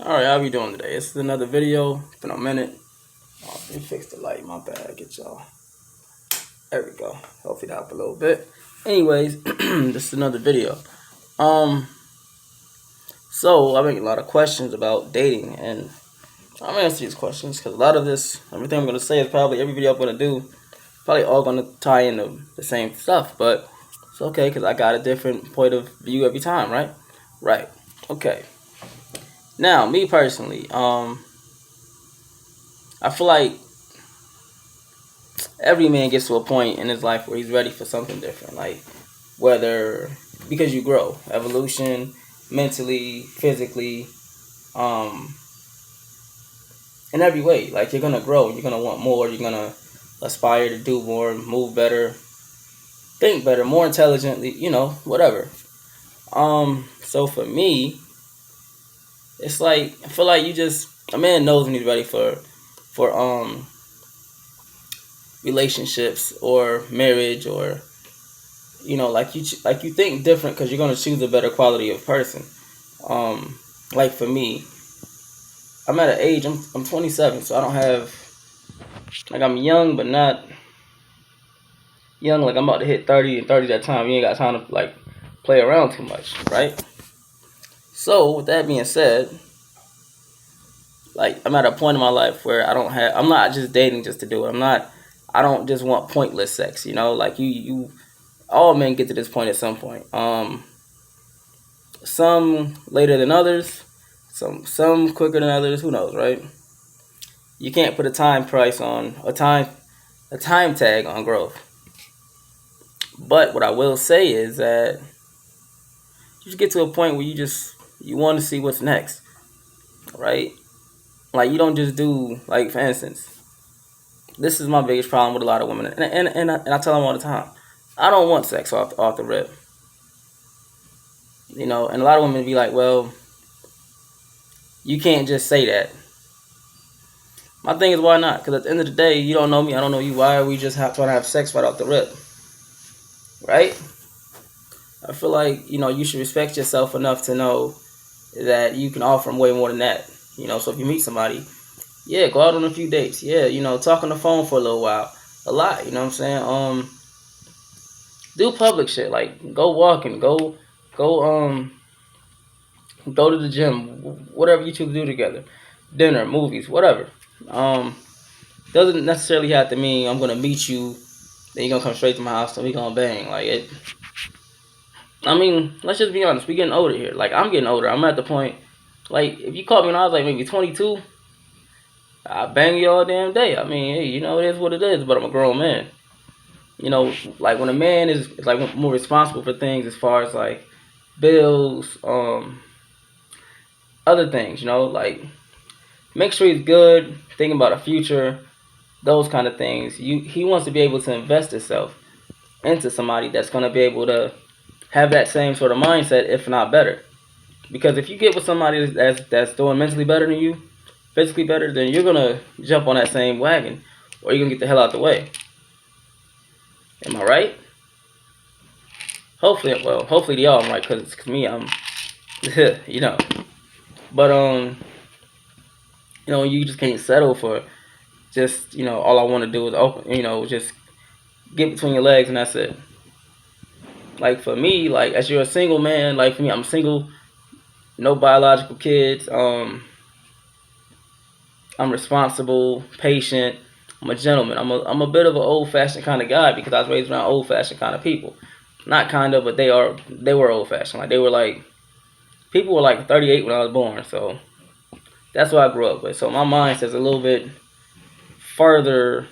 Alright, how we doing today? This is another video. It's been a minute. Let me fix the light, my bad. Get y'all. There we go. Hopefully that help a little bit. Anyways, this is another video. Um, so I'm getting a lot of questions about dating, and I'm gonna answer these questions because a lot of this, everything I'm gonna say is probably every video I'm gonna do, probably all gonna tie into the same stuff. But it's okay because I got a different point of view every time, right? Right. Okay. Now, me personally, I feel like every man gets to a point in his life where he's ready for something different. Like whether because you grow, evolution, mentally, physically, um, in every way. Like you're gonna grow, you're gonna want more, you're gonna aspire to do more, move better, think better, more intelligently, whatever. So for me, it's like I feel like you just a man knows when he's ready for relationships or marriage or like you think different because you're gonna choose a better quality of person. Like for me, I'm at an age I'm 27, so I don't have like I'm young but not young. Like I'm about to hit 30, and 30 that time. You ain't got time to like play around too much, right? So with that being said, like I'm at a point in my life where I'm not just dating just to do it. I don't just want pointless sex. Like you all men get to this point at some point. Some later than others, some quicker than others. Who knows, right? You can't put a time price on a time tag on growth. But what I will say is that you just get to a point where you want to see what's next, right? Like you don't just do like for instance, this is my biggest problem with a lot of women, and I tell them all the time, I don't want sex off the rip, and a lot of women be like, well, you can't just say that. My thing is, why not? Because at the end of the day, you don't know me, I don't know you. Why are we just trying to have sex right off the rip, right? I feel like you should respect yourself enough to know that you can offer them way more than that. So if you meet somebody, yeah, go out on a few dates. Yeah, talk on the phone for a little while, a lot. You know what I'm saying? Do public shit like go walking, go go to the gym, whatever you two do together, dinner, movies, whatever. Um, doesn't necessarily have to mean I'm gonna meet you, then you're gonna come straight to my house and we gonna bang. Like it. I mean, let's just be honest. We getting older here. Like I'm getting older. I'm at the point. Like if you called me when I was like maybe 22, I bang you all damn day. I mean, hey, it is what it is. But I'm a grown man. Like when a man is like more responsible for things as far as like bills, other things. Like make sure he's good, thinking about a future, those kind of things. He wants to be able to invest himself into somebody that's gonna be able to have that same sort of mindset, if not better. Because if you get with somebody that's doing mentally better than you, physically better, then you're gonna jump on that same wagon, or you're gonna get the hell out the way. Am I right? Hopefully to y'all I'm right, cause me I'm, you know. But you just can't settle for just all I want to do is open, just get between your legs and that's it. Like for me, like as you're a single man, like for me, I'm single, no biological kids. I'm responsible, patient. I'm a gentleman. I'm a bit of an old fashioned kind of guy because I was raised around old fashioned kind of people. Not kind of, but they were old fashioned. Like they were like people were like 38 when I was born. So that's what I grew up with. So my mindset's a little bit further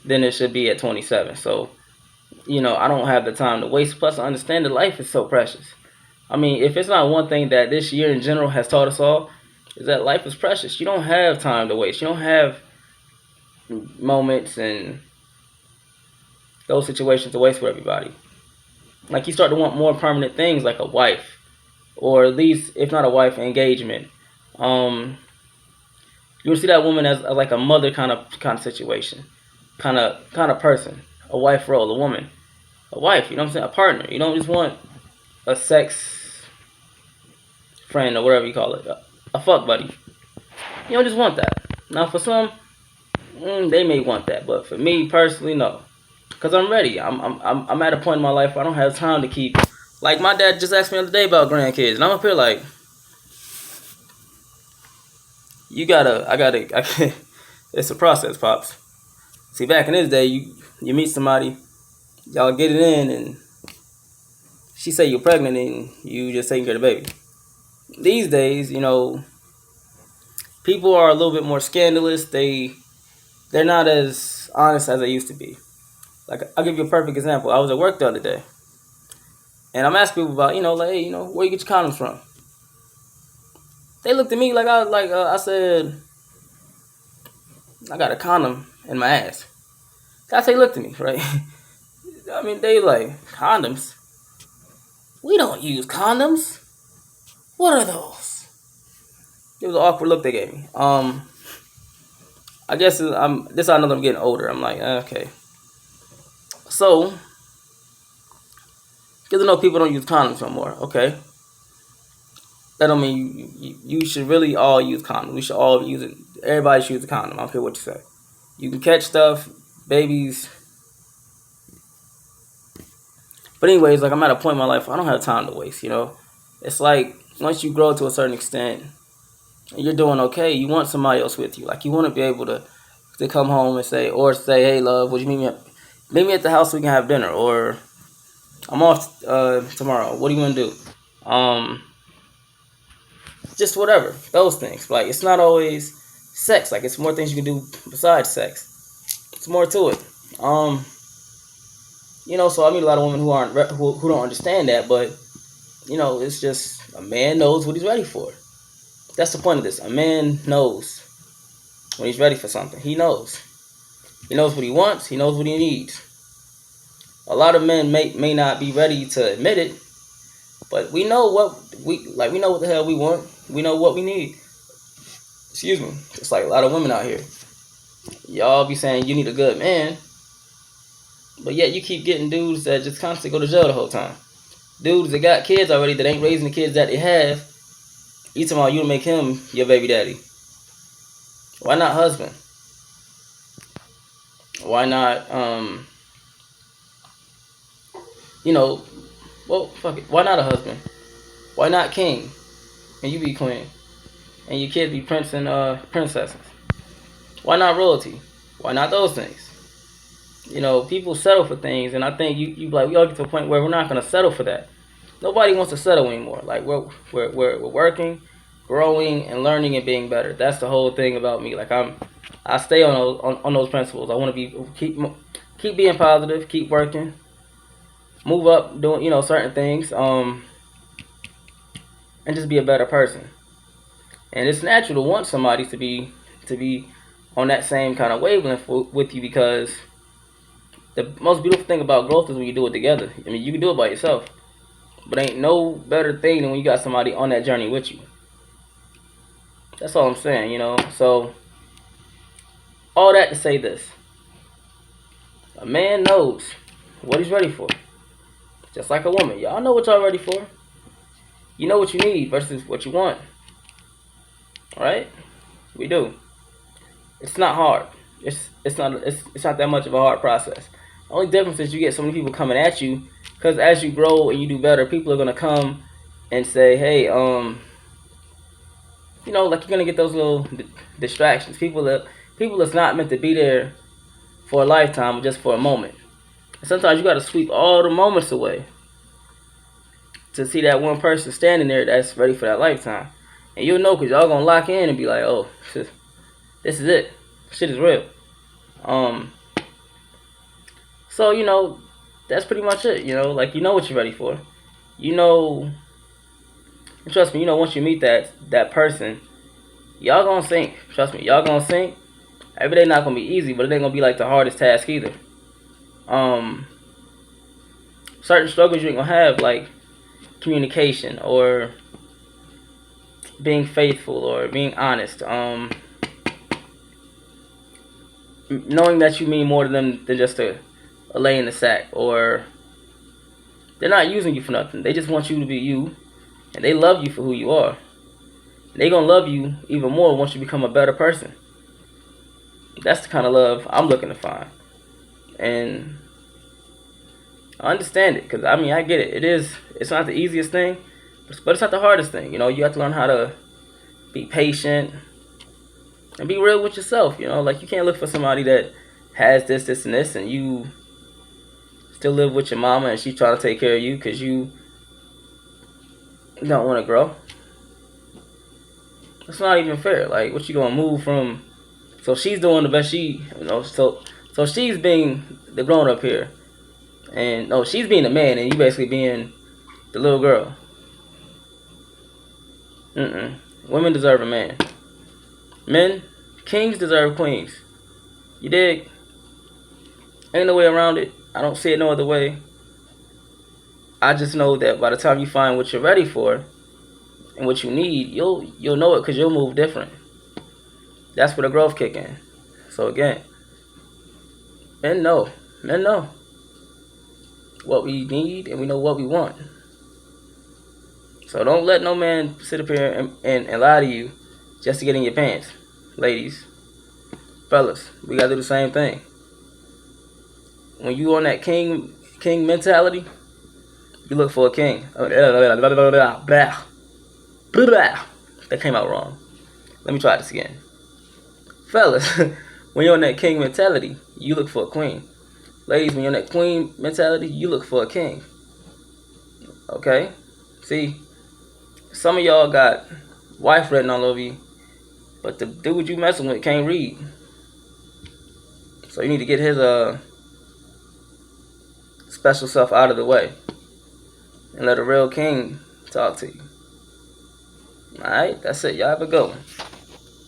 than it should be at 27. So I don't have the time to waste. Plus, I understand that life is so precious. I mean, if it's not one thing that this year in general has taught us all, is that life is precious. You don't have time to waste. You don't have moments and those situations to waste for everybody. Like you start to want more permanent things, like a wife, or at least if not a wife, engagement. Um, you will see that woman as like a mother kind of situation, kind of person, a wife role, a woman, a wife. You know what I'm saying? A partner. You don't just want a sex friend or whatever you call it, a fuck buddy. You don't just want that. Now for some, they may want that, but for me personally, no. Cause I'm ready. I'm at a point in my life where I don't have time to keep. Like my dad just asked me the other day about grandkids, and I'm up here like, I can't. It's a process, pops. See, back in his day, you meet somebody, y'all get it in, and she say you're pregnant, and you just taking care of the baby. These days, people are a little bit more scandalous. They're not as honest as they used to be. Like I'll give you a perfect example. I was at work the other day, and I'm asking people about, like, hey, where you get your condoms from? They looked at me like I said, I got a condom in my ass. That's how they looked at me, right? I mean, they like, condoms? We don't use condoms. What are those? It was an awkward look they gave me. I guess this I know that I'm getting older. I'm like, okay. So, get to know people don't use condoms no more. Okay. That don't mean you should really all use condoms. We should all use it. Everybody should use a condom. I don't care what you say. You can catch stuff, babies. But anyways, like I'm at a point in my life, I don't have time to waste, It's like once you grow to a certain extent and you're doing okay, you want somebody else with you. Like you want to be able to come home and say, hey love, would you meet me at the house so we can have dinner? Or I'm off tomorrow. What do you want to do? Just whatever. Those things. Like it's not always sex. Like it's more things you can do besides sex. It's more to it. So I meet a lot of women who don't understand that, but it's just a man knows what he's ready for. That's the point of this. A man knows when he's ready for something. He knows. He knows what he wants. He knows what he needs. A lot of men may not be ready to admit it, but we know what we like. We know what the hell we want. We know what we need. Excuse me. It's like a lot of women out here. Y'all be saying you need a good man, but yet you keep getting dudes that just constantly go to jail the whole time. Dudes that got kids already that ain't raising the kids that they have. You talking about you to make him your baby daddy. Why not husband? Why not, fuck it. Why not a husband? Why not king? And you be queen? And your kids be prince and princesses? Why not royalty? Why not those things? People settle for things, and I think you like we all get to a point where we're not gonna settle for that. Nobody wants to settle anymore. Like we're working, growing, and learning and being better. That's the whole thing about me. Like I stay on those principles. I want to keep being positive, keep working, move up, doing certain things, and just be a better person. And it's natural to want somebody to be on that same kind of wavelength with you, because the most beautiful thing about growth is when you do it together. I mean, you can do it by yourself, but ain't no better thing than when you got somebody on that journey with you. That's all I'm saying, So, all that to say this. A man knows what he's ready for. Just like a woman. Y'all know what y'all ready for. You know what you need versus what you want. Alright? We do. It's not hard. It's not that much of a hard process. The only difference is you get so many people coming at you, because as you grow and you do better, people are gonna come and say, hey, like you're gonna get those little distractions. People that's not meant to be there for a lifetime, just for a moment. And sometimes you gotta sweep all the moments away to see that one person standing there that's ready for that lifetime. And you'll know, because y'all gonna lock in and be like, oh, this is it. Shit is real. So, that's pretty much it, like, what you're ready for. Trust me, once you meet that person, y'all gonna sync. Trust me, y'all gonna sync. Every day not gonna be easy, but it ain't gonna be like the hardest task either. Certain struggles you ain't gonna have, like communication or being faithful or being honest. Knowing that you mean more to them than just a lay in the sack, or they're not using you for nothing. They just want you to be you, And they love you for who you are. And they gonna love you even more once you become a better person. That's the kind of love I'm looking to find. And I understand it, because I mean, I get it. It's not the easiest thing, but it's not the hardest thing. You know, you have to learn how to be patient and be real with yourself. You know, like, you can't look for somebody that has this, and this, and you still live with your mama and she's trying to take care of you because you don't want to grow. That's not even fair. Like, what you gonna move from? So she's doing the best so she's being the grown up here, and no, she's being the man, and you basically being the little girl. Women deserve a man. Men, kings deserve queens. You dig? Ain't no way around it. I don't see it no other way. I just know that by the time you find what you're ready for and what you need, you'll know it, because you'll move different. That's where the growth kick in. So again, men know what we need, and we know what we want. So don't let no man sit up here and lie to you just to get in your pants. Ladies, fellas, we gotta do the same thing. When you on that king mentality, you look for a king. That came out wrong. Let me try this again. Fellas, when you're on that king mentality, you look for a queen. Ladies, when you're on that queen mentality, you look for a king. Okay? See, some of y'all got wife written all over you, but the dude you messing with can't read. So you need to get his special self out of the way and let a real king talk to you. Alright, that's it. Y'all have a good one.